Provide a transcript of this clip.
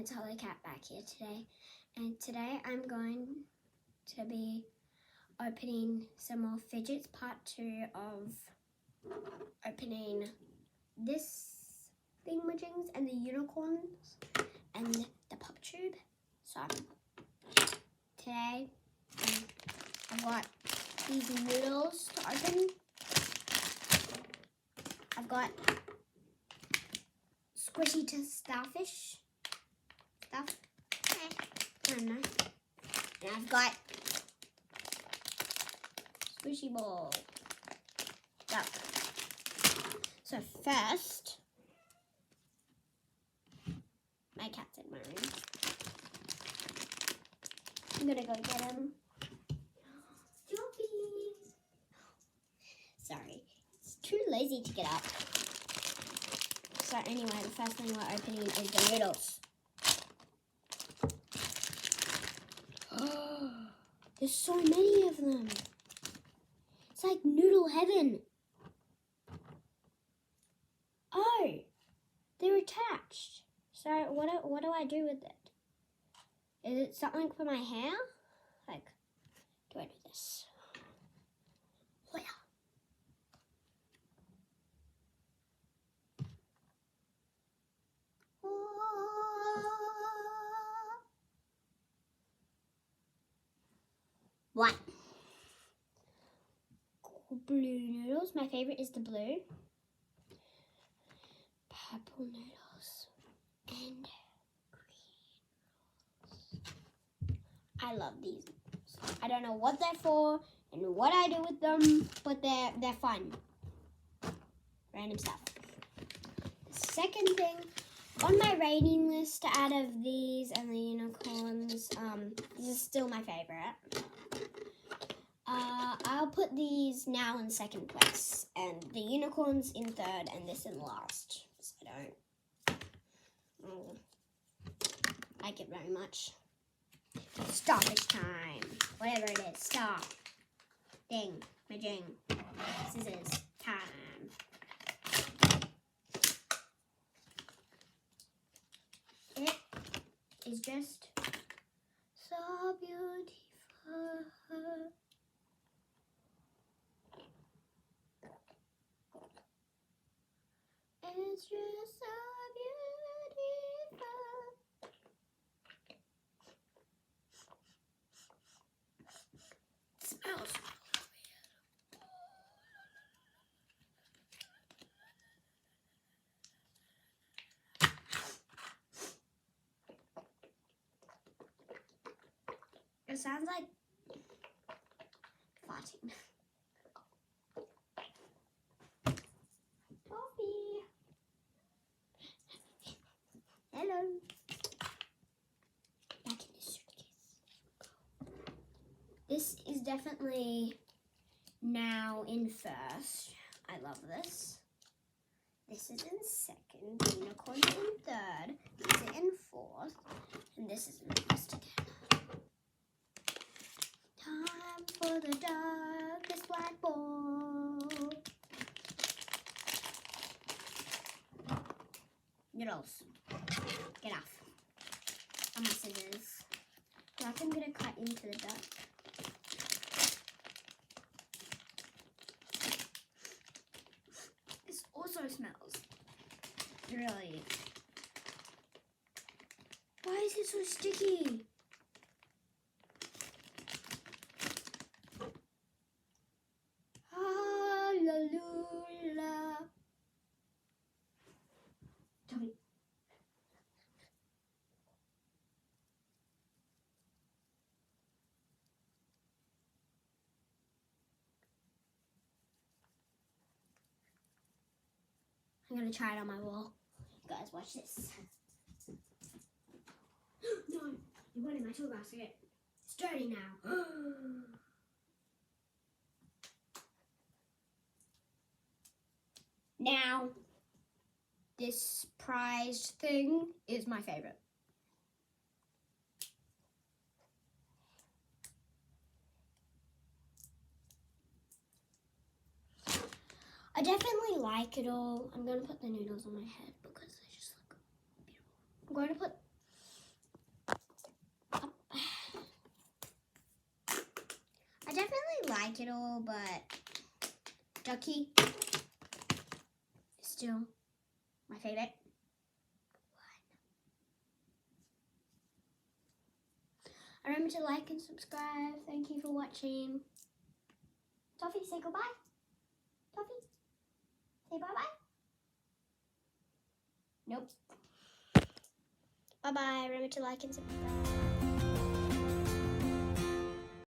it's Holly Cat back here today, and today I'm going to be opening some more Fidgets, part 2 of opening this thingamajiggs and the unicorns and the pop tube. So today I've got these noodles to open. I've got squishy to starfish stuff. I don't know. And I've got squishy ball stuff. So first, my cat's in my room. I'm gonna go get him. Joppies. Sorry, it's too lazy to get up. So anyway, the first thing we're opening is the noodles. Oh, there's so many of them. It's like noodle heaven. Oh, they're attached. So what do I do with it? Is it something for my hair? Like, do I do this? Oh, yeah. One. Blue noodles. My favorite is the blue. Purple noodles. And green noodles. I love these noodles. I don't know what they're for and what I do with them, but they're fun. Random stuff. The second thing on my rating list out of these and the unicorns, this is still my favorite. I'll put these now in second place, and the unicorns in third, and this in last. So I don't like it very much. Starfish time. Whatever it is. Stop. Ding. Majing. Scissors. Time. It is just so beautiful. It's just so beautiful. It smells weird. It sounds like farting. Hello. Back in the suitcase. This is definitely now in first. I love this. This is in second. Unicorn in third. This is in fourth. And this is in first again. Time for the darkest black ball. Noodles. Get off. On my scissors. I think I'm going to cut into the duck. This also smells really. Why is it so sticky? Hallelujah. Tommy. I'm gonna try it on my wall. You guys, watch this. No, you went in my tool basket. It's dirty now. Now, this prized thing is my favorite. I definitely like it all. I'm going to put the noodles on my head because they just look beautiful. I'm going to put like it all, but Ducky is still my favourite. Remember to like and subscribe. Thank you for watching. Toffee, say goodbye. Toffee, say bye-bye. Nope. Bye-bye. Remember to like and subscribe.